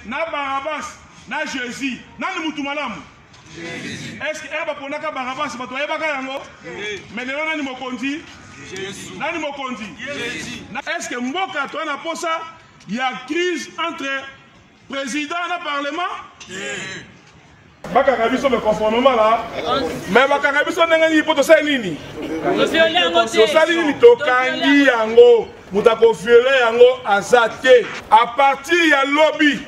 na Barabas na Jésus nani mutu malamu est-ce que eba ponaka Barabas bato yebaka yango mais lelo nani mokonzi Jésus nani mokonzi Jésus est-ce que mboka to na posa ya crise entre président na parlement bakaka biso me conformément là mais bakaka biso ndenge ni poto sa nini tosali nini tokangi yango mutako viole yango azate à partir ya lobby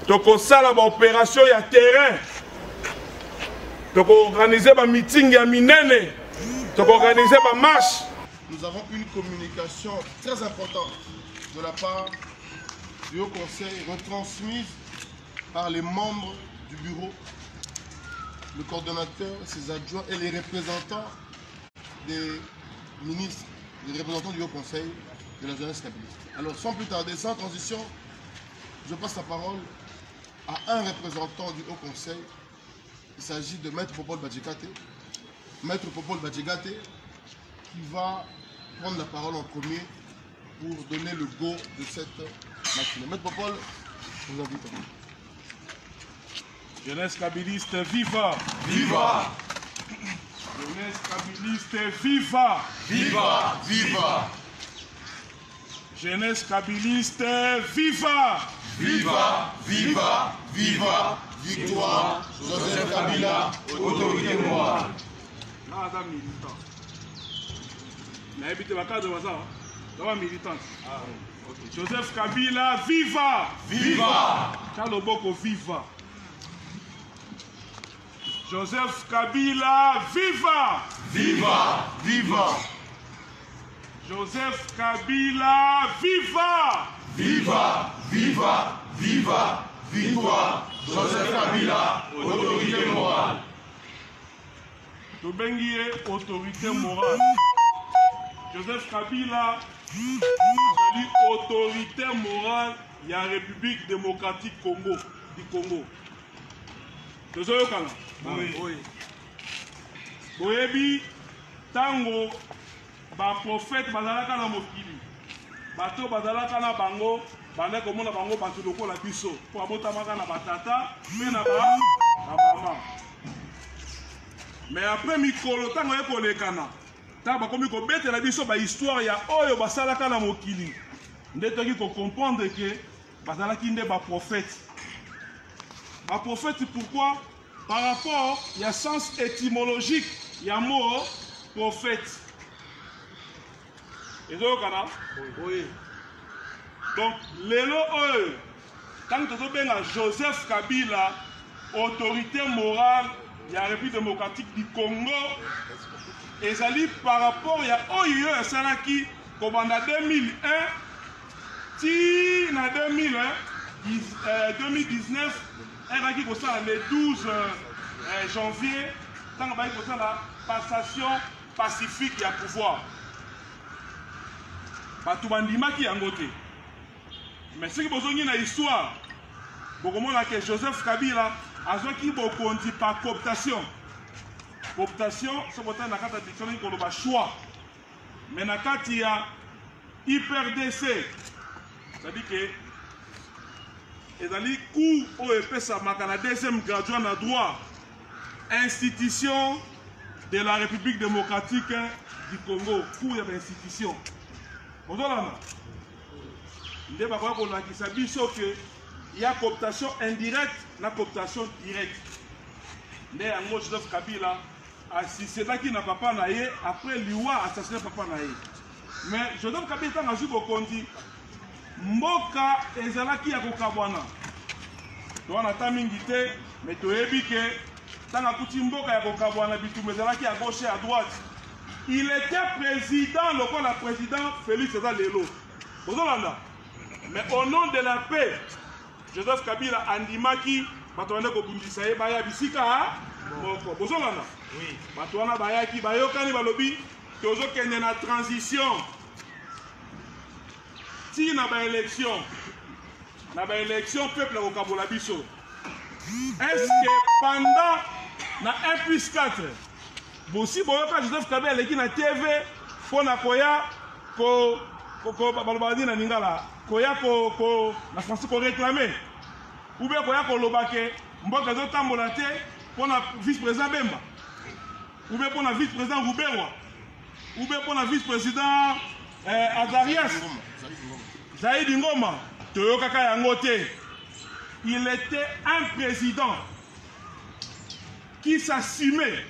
toko sala ba opération ya terrain toko organiser ba meeting ya minene toko organiser ba marche. Nous avons une communication très importante de la part du Haut Conseil retransmise par les membres du bureau, le coordonnateur, ses adjoints et les représentants des ministres, les représentants du Haut Conseil de la jeunesse kabylie. Alors sans plus tarder, sans transition, je passe la parole à un représentant du Haut Conseil. Il s'agit de Maître Popol Badjikate. Maître Popol Badjikate qui va prendre la parole en premier pour donner le go de cette matinée. Maître Popol, je vous invite. Jeunesse kabyliste, viva! Viva! Jeunesse kabyliste, viva! Viva! Viva! Jeunesse kabyliste, viva! Viva! Viva! Viva! Victoire! Joseph Kabila, autorité morale. Là, c'est militant. N'habitez pas cadre, ça militant. Joseph Kabila, viva! Viva! Kaloboko, viva! Joseph Kabila, viva! Viva! Viva! Joseph Kabila, viva! Viva! Viva! Viva! Victoire! Joseph Kabila, autorité morale. Tobengie, autorité morale. Joseph Kabila, autorité morale, il y a la République démocratique Congo, du Congo. Oui. Boyebi, tango, ba prophète bazalaka na mokili. Bato bazalaka na bango, bande komona bango bato lokola biso. Po abotamaka na batata, pe na mama. Mais après mikolo tango ekolekana. Ta bakomi ko betela biso ba histoire ya oyo basalaka na mokili. Ndetoki ko comprendre que bazalaki nde ba prophète. Ba prophète pourquoi? Par rapport il y a sens étymologique, il y a mot prophète. Et donc oui. Donc lelo oyo tant que tobenga Joseph Kabila autorité morale il y a la République démocratique du Congo et ça dit par rapport il y a oyo ya salaki kobanda 2001 ti na 2019 qui le 12 janvier, tant que la passation pacifique du pouvoir. Qui a voté. Mais ce qui est besoin de l'histoire, que Joseph Kabila a dit par cooptation. Cooptation, c'est pour le choix. Mais il y a hyper-DC. C'est-à-dire que et dans les cours au EPSA, la deuxième graduat en droit, institution de la République démocratique du Congo, cours de l'institution. Bonjour, il y a cooptation indirecte, la cooptation directe. Mais en gros, Joseph Kabila, c'est là qu'il n'a pas naïe, après l'IWA assassiné papa naïe. Mais Joseph Kabila a joué au Kondi. Mboka ezalaki ya kokabwana to wana ta mingi te mais toyebi ke tanga kuti mboka ya kokabwana bitumba ezalaki à gauche et à droite. Il était président lokola président Félix Eza lelo bozolanda mais au nom de la paix Joseph Kabila andimaki bato wana kobundisa ye baya bisika moko bozolanda oui bato wana bayaki bayokani balobi tozokende na transition. Si na ba élection, peuple au Kabola biso. Est-ce que pendant na 1+4, si boyoka Joseph Kabila qui na TV pour na koya ko balobadi na ningala koya na français ko réclamer ou bien koya ko lobake mboka zo tambola te pour na vice-président Bemba ou bien pour na vice-président Rouberwa ou bien pour na vice-président Azarias Zaïdi Ngoma toyokaka yango te. Il était un président qui s'assumait.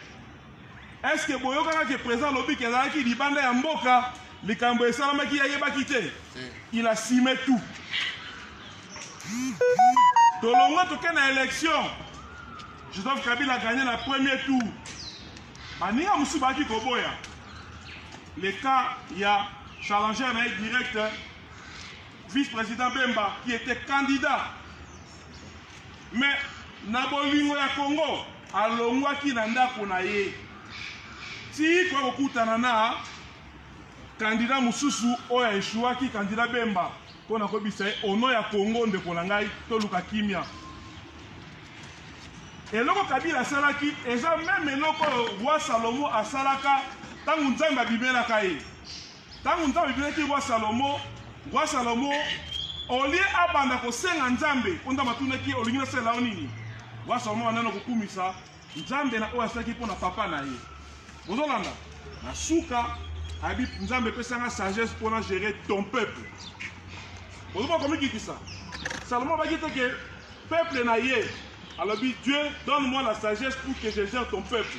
Est-ce que boyokaka ke président lobi ke zalaki libanda ya mboka likambo esalamaki yayebaki te? Il assumait tout. Tolongo toke na élection. Joseph Kabila a gagné le premier tour. Aninga Moussoubaki Koboya. Le cas, il y a challenger direct, vice-président Bemba, qui était candidat. Mais, Nabolingo ya Congo, à Longwa qui nanda konaye. Si kwa okutanana, candidat Moussoussou, oya Eshua qui candidat Bemba, qu'on a kobisa ono ya Congo de Konangai, Toluka Kimia. Et loko Kabila salaki, et ça même loko roi Salomo a salaka, tangu nzambe bibela kaye. Tangu nzambe bibela ki roi Salomo, olie abanda ko senga nzambe, konda matuna ki olingina sela onini. Roi Salomo anano kukumisa, nzambe na oya saki pona papa na ye. Bozolanda, na suka, abi nzambe pesanga sagesse pona gérer ton peuple. Bozoma komi ki ça. Salomo va dire que peuple na ye. Alors Dieu, donne-moi la sagesse pour que je gère ton peuple.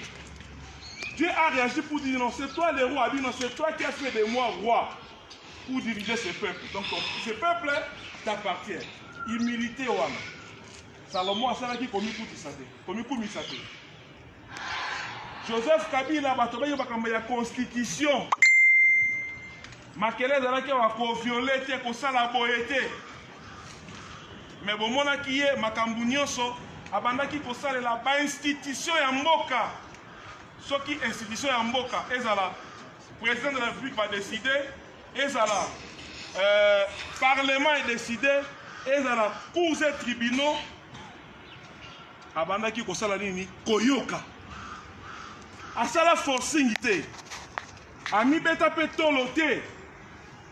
Dieu a réagi pour dire non, c'est toi le roi, non, c'est toi qui as fait de moi roi pour diriger ce peuple. Donc ce peuple t'appartient. Humilité wana. Salomon a salaki komi sate. Joseph Kabila batobaye bakamba ya constitution. Makele zalaki wa ko violer te ko sala boyete. Mais bon mona ki ye makambu nyonso abandaki kosalela ba institution ya mboka. Soki institution ya mboka ezala président de la République va décider, ezala parlement est décidé, ezala cours et tribunaux abandaki kosala nini koyoka. Asala forcing te. Ami beta pe tolo te.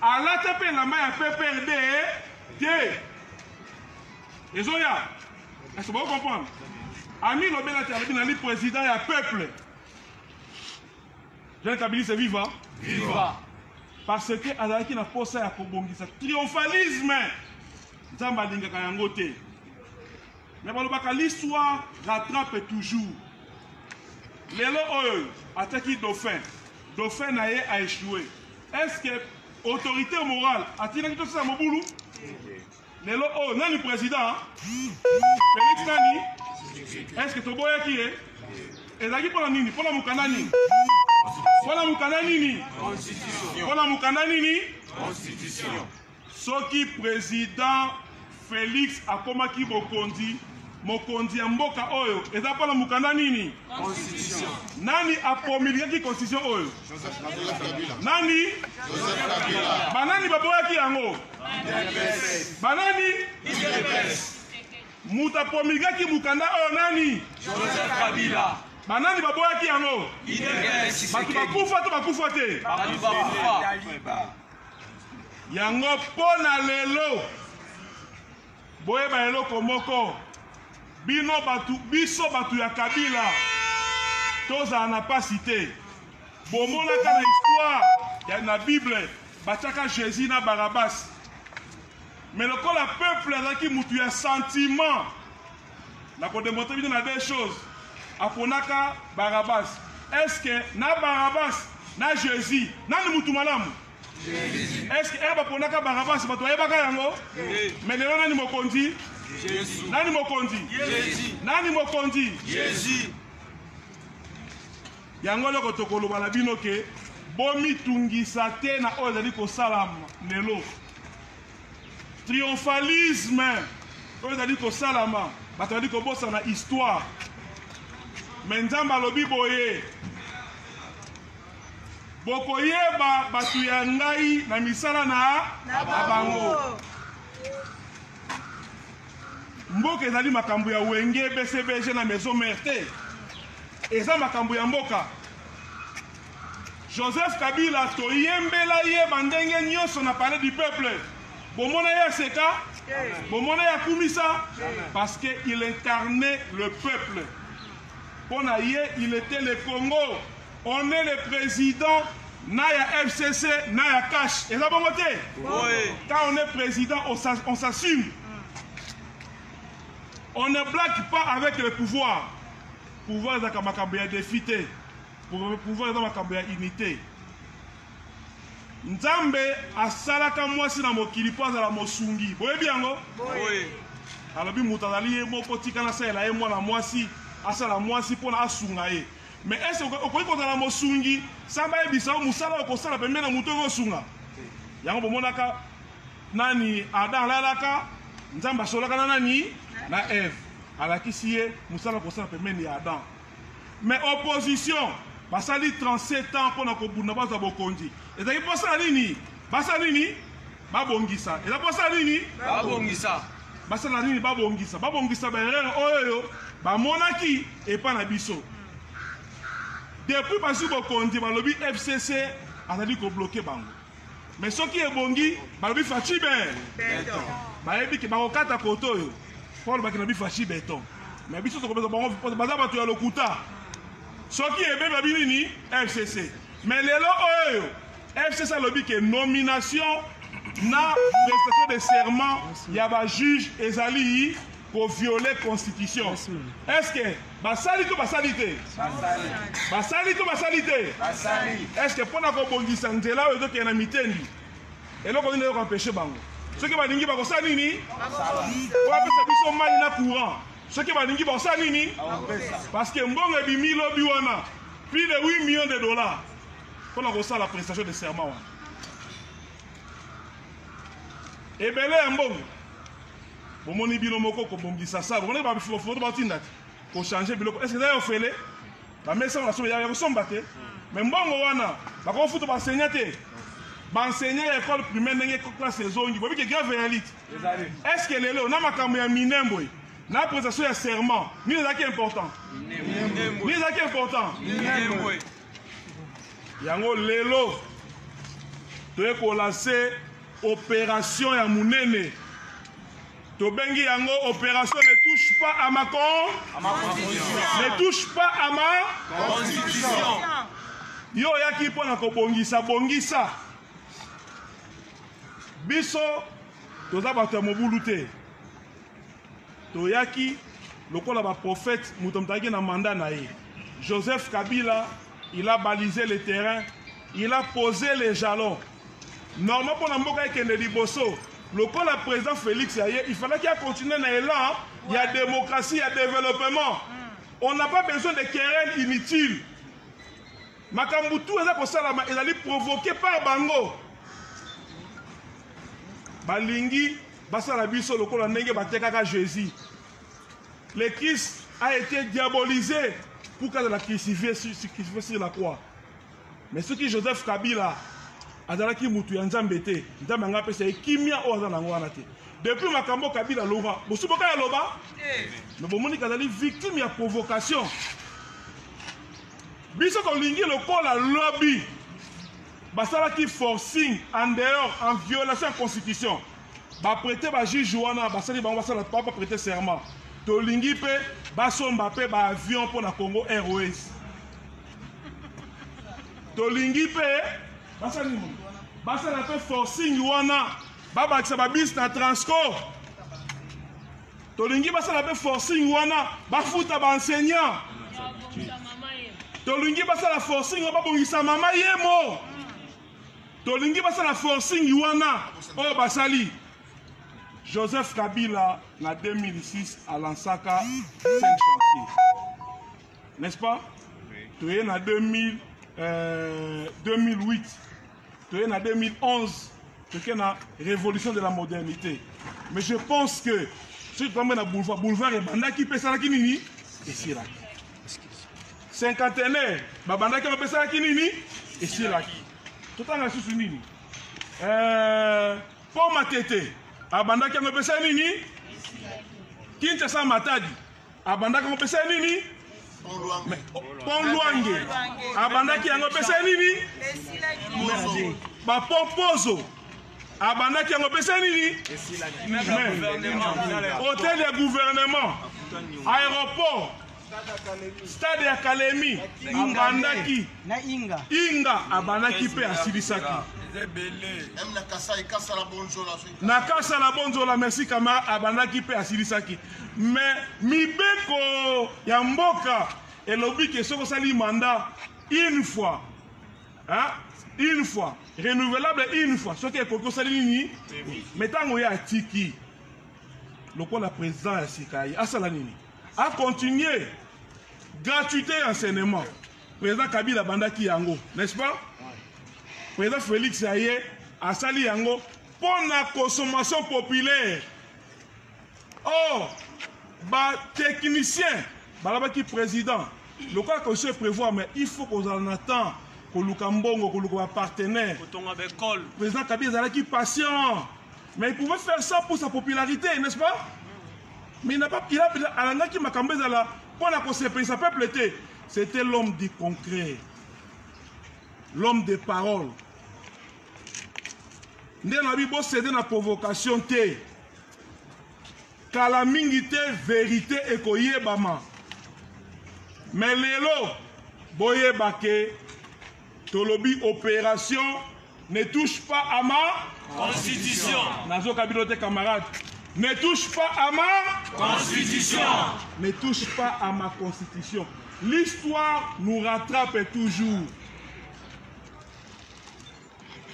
Alata pe na ma ya PPRD te. Ezoya, est-ce que vous comprenez? Ami Lobela Terabinali, président et peuple. Jean Kabila c'est vivant. Viva. Parce que Azaki n'a pas ça à Kobongisa. Triomphalisme. Zamba Dinga Kayangote. Mais l'histoire rattrape toujours. Lélo Oyo, attaqué Dauphin. Dauphin a échoué. Est-ce que l'autorité morale a-t-il dit tout ça à Moboulou? Lelo oh nani président Félix nani est-ce que toboya qui est ezaki pona nini pona mukanda nini pona mukanda nini constitution soki président Félix akomaki mokonzi ya mboka oyo eza pona mukanda nini constitution nani apomiliaki constitution oyo nani banani baboyaki yango banani muta pomigaki mukanda oyo nani Joseph Kabila banani baboyaki yango batu bakufa to bakufa te yango pona lelo boyeba eloko moko biso batu ya Kabila tozala na pasi te bomonaka na histoire ya na Bible batiaka Jésus na Barabas. Mais le peuple azaki mutu ya sentiment. Na ko démontrer bien na deux choses. Aponaka Barabas. Est-ce que na Barabas na Jésus nani mutu malamu? Jésus. Est-ce que eba ponaka Barabas bato yebaka yango? Mais lelo nani mokonzi? Jésus. Nani mokonzi? Jésus. Nani mokonzi? Jésus. Yango loko tokoloba na bino ke bomi tungisa te na oyo ezali kosala lelo. Triomphalisme oyo ezali kosalama bato bazali kobosa na histoire me nzambe alobi boye bokoyeba bato ya ngai na misala na bango mboka ezali makambo ya wenge BCBG na maison mère te eza makambo ya mboka. Joseph Kabila toyembela ye bandenge nyonso na palais du peuple Bomona ya Seka, Bomona ya Koumissa, parce qu'il incarnait le peuple. Ponaye, il était le Congo. On est le président, Naya FCC, Naya Cash. Et ça bon côté? Oui. Quand on est président, on s'assume. On ne blague pas avec le pouvoir. Pouvoir est un makambia défité. Pouvoir est un makambia unité. Nzambe asalaka mwasi na mokili po azala mosungi. Boye biango? Oui. Alobi mutazali ye moko tika na sala ye mwana mwasi asala mwasi po na asunga ye. Mais est-ce que okoki kozala mosungi samba yebisa musala okosala pembeni na mutu okosunga? Yango bomonaka nani Adam lalaka Nzambe asolaka na nani? Na Eve. Alakisi ye musala okosala pembeni ya Adam. Mais opposition basali 37 ans pour na kobunda baza bokonzi. Ezaki posa nini? Basa nini? Babongisa. Eza posa nini? Babongisa. Basa nini babongisa? Babongisa ba erreur oyo bamonaki epa na biso. Depuis basi bokonzi balobi FCC azali ko bloquer bango. Mais soki ebongi balobi fachi ben. Beton. Bayebi ke bakokata koto oyo. Paul bakina bi fachi beton. Mais biso tokobeza bango baza bato ya lokuta. Soki ebe babi nini FCC. Mais lelo oyo FCC lobi que nomination na prestation de serment yaba juge ezali pour violer constitution. Est-ce que basali to basalite? Basali to basalite? Basali. Est-ce que pona ko bongisa nzela oyo to na mitendi? Eloko nini ko empêcher bango? Soki balingi ba kosala nini? Basali. Ko apesa biso mali na courant. Soki balingi ba kosala nini? Parce que mbongo ebimi lobi wana plus de 8 millions de dollars. Pour la prestation de serment. Et bien là, bon, mon ibino moko ko bombisa ça. Bon, ba faut batinda ko changer biloko. Est-ce que ça fait les? La messe on a so ya ko sombate. Mais mbongo wana, ba ko futo ba enseigner te. Ba enseigner école primaire ndenge classe zongi. Bo bi ke grave réalité. Est-ce que lelo na makambo ya minembo na prestation ya serment, ni ezaki important. Ni ezaki important. Yango lelo toye ko lancer opération ya munene. To bengi yango opération ne touche pas à ma constitution. Ne touche pas à ma constitution. Yo yaki pona ko bongisa bongisa. Biso toza bato mobulu te. To yaki lokola ba prophète mutomtaki na mandat na ye. Joseph Kabila, il a balisé le terrain, il a posé les jalons. Normalement, pour l'amboka et Liboso, le président Félix Aye, il fallait qu'il continue dans l'élan. Il y a démocratie, il y a développement. On n'a pas besoin de querelles inutiles. Makambutu, il a provoqué par Bango. Balingi, Basalabiso, le col Nenge Batekaka Jésus. Le Christ a été diabolisé. Pourquoi la crucifier sur la croix? Mais ce qui Joseph Kabila azalaki mutu ya Nzambe te, Nzambe nga pesa kimia o azala ngwana te. Depuis makambo Kabila loba, bosuboka ya loba? Mais bomoni kazali victime ya provocation. Biso ko lingi lokola lobby. Basalaki forcing en dehors en violation de la constitution. Ba prêter ba juge wana basali bango basala pas prêter serment. To lingi pe basomba pe ba avion pour na Congo Airways. To lingi pe basala pe forcing wana baba kisa ba bis na Transco. To lingi basala pe forcing wana bafuta ba enseignant. To lingi basala forcing wana babongisa mama yemo. To lingi basala forcing wana o basali. Joseph Kabila, en 2006, à Lansaka, 5 chantiers. N'est-ce pas? Tu es en 2008, tu es en 2011, tu es la révolution de la modernité. Mais je pense que, si tu prends le boulevard, et peut ça qui nini, et c'est là. Cinquantenaire, Banda qui peut ça qui nini, et c'est là. Tout le temps, c'est nini. Pour ma tête. Abanda qui a pesa nini? Kinshasa Matadi. Abanda qui a pesa nini? Pongluange. Abanda qui a pesa nini? Ba Pompozo. abandaki yango pesa nini hôtel ya gouvernement aéroport stade ya Kalemi abandaki inga abandaki mpe asilisaki na kasa la bonzola merci kama abandaki mpe asilisaki mais mibeko ya mboka elobi ke soki osali mandat une fois renouvelable une fois soki ekoki osali nini mais ntango ye atiki lokola président ya sika ye asala nini acontinue gratuité enseignement président Kabila abandaki yango n'est-ce pas président Félix aye asali yango pour la consommation populaire. Oh, bah technicien, balabaki président. Le cas que je prévoit, mais il faut qu'on en attend, qu'on l'ukambongo, qu'on l'ukamba partenaire. Président Kabila est patient, mais il pouvait faire ça pour sa popularité, n'est-ce pas? Mais il n'a pas, il a qui m'a cambié là pour la conséquence, ça peut plaider. C'était l'homme du concret, l'homme des paroles. Ndé na bibo cédé na provocation te. Kala mingi te vérité ekoyebama. Mais lelo boyeba ke tolobi opération ne touche pas à ma constitution. Nazo kabilote camarade. Ne touche pas à ma constitution. Ne touche pas à ma constitution. L'histoire nous rattrape toujours.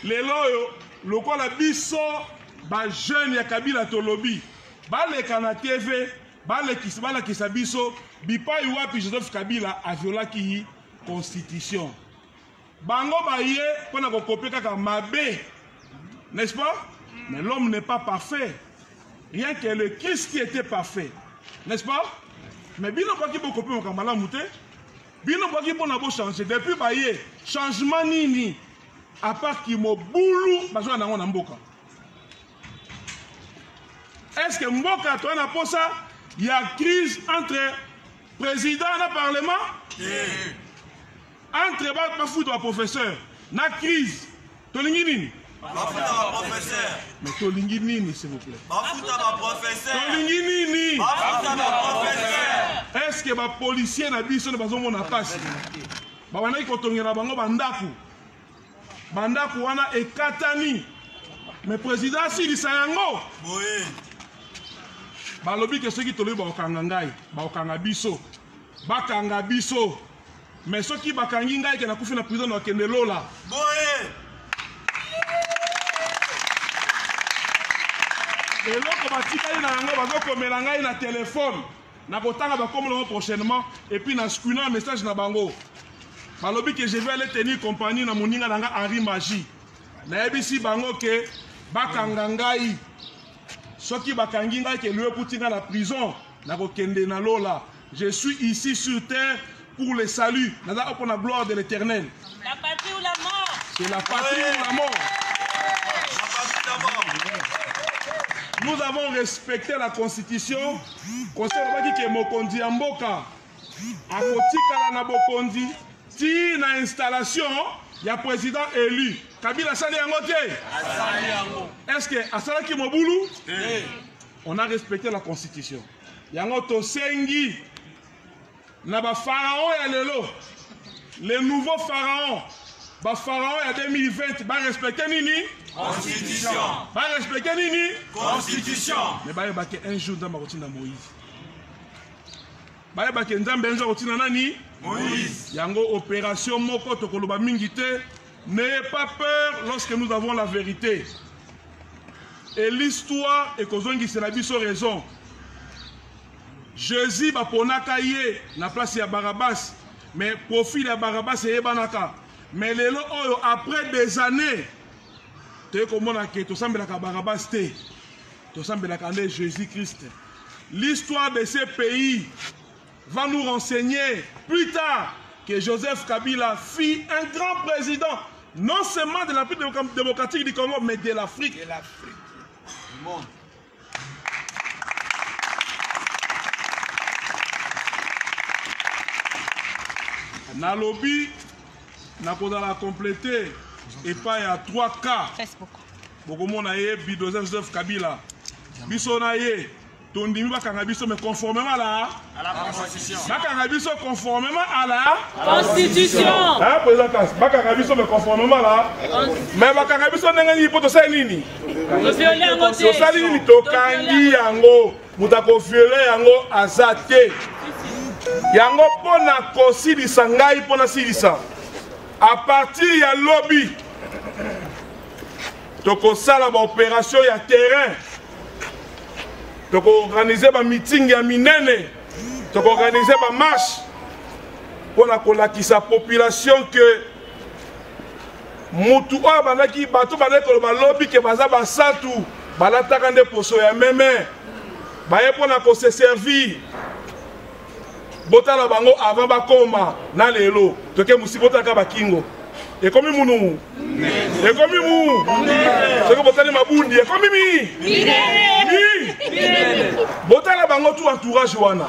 Lelo lokola biso ba jeune ya Kabila tolobi baleka na TV balekisa biso bipai wapi Joseph Kabila aviolaki constitution bango baye pona ko copier kaka mabe, n'est-ce pas? Mais l'homme n'est pas parfait, rien que le Christ qui était parfait, n'est-ce pas? Mais bino pas ki bo copier mo kamala muté bino pas ki pona bo changer depuis baye changement nini à part qui mo boulou bazo na ngona mboka. Est-ce que mboka toi na posa il y a crise entre président et parlement? Entre ba fout wa professeur na crise tolingi nini? Professeur. Mais tolingi nini s'il vous plaît? Tolingi nini? Est-ce que ba policier na biso na bazo mona passe? Ba wana ko tongera bango bandaku. Bandaku wana ekatani. Mais président si di sayango. Oui. Balobi ke soki tolobi ba okanga ngai, ba okanga biso. Bakanga biso. Mais soki bakangi ngai ke na kufi na prison na kende lola. Oui. Et l'autre batika na yango bazo komela ngai na téléphone. Na kotanga ba komolo prochainement et puis na skuna un message na bango. Balobi que je vais aller tenir compagnie na moninga nanga Henri Magie. Na ebisi bango ke bakanga ngai. Soki bakangi ngai ke lui putinga la prison na kokende na lola. Je suis ici sur terre pour le salut. Naza pour la gloire de l'Éternel. La patrie ou la mort? C'est la patrie ou la mort. Nous avons respecté la constitution. Conseil que mokondi ya mboka akotikala na bokondi ti na installation ya président élu. Kabila sali yango te. Est-ce que asalaki mobulu? On a respecté la constitution. Yango to sengi na ba pharaon ya lelo. Les nouveaux pharaons. Ba pharaon ya 2020 ba respecter nini? Constitution. Ba respecter nini? Constitution. Mais ba yebake un jour dans Marotina Moïse. Ba yebake nzambe nzo rotina nani? Moïse. Yango opération moko tokoloba mingi te. N'ayez pas peur lorsque nous avons la vérité. Et l'histoire est kozongi c'est la biso raison. Jésus baponaka ye na place ya Barabbas, mais profil ya Barabbas e banaka. Mais lelo oyo après des années te komona ke to sambelaka Barabbas te. To sambelaka nde Jésus-Christ. L'histoire de ces pays va nous renseigner plus tard que Joseph Kabila fut un grand président, non seulement de la République démocratique du Congo, mais de l'Afrique. De l'Afrique. Du monde. Nalobi, n'a pas complété, et pas il y a 3 cas. Facebook. bokomona ye Bidoza Joseph Kabila biso na ye tondimi bakanga biso mais conformément à la Constitution. bakanga biso conformément à la Constitution. hein président Kass bakanga biso mais conformément à la mais bakanga biso ndenge nini po tosali nini tosali nini tokangi yango mutako viole yango azate yango pona kosilisa ngai pona silisa à partir ya lobby tokosala ba opération ya terrain toko-organiser ba meeting ya minene toko-organiser ba marche pona kolakisa population que mutu oyo bandaki bato bandaki koloba lobby ke baza basatu balataka nde poso ya meme baye pona kose servir botala bango avant bakoma na lelo toke musi botalaka bakingo ekomi munu ekomi mu soki botali mabundi ekomi mi botala bango tout entourage wana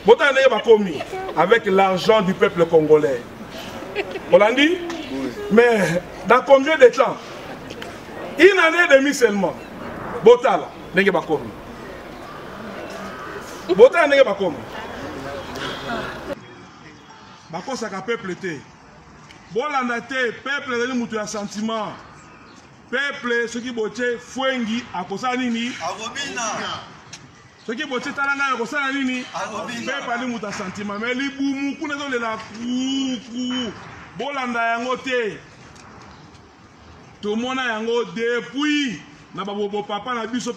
botala ndenge bakomi avec l'argent du peuple congolais Holandi mais dans combien de temps une année et demie seulement botala ndenge bakomi botala ndenge bakomi bakosaka peuple te bolanda te peuple ezali mutu ya sentiment peuple soki botie fwengi akosala nini soki botie tala ngai akosala nini peuple ali mutu ya sentiment mais libumu kuna ezolela kuku bolanda yango te tomona yango depuis na babopapa na biso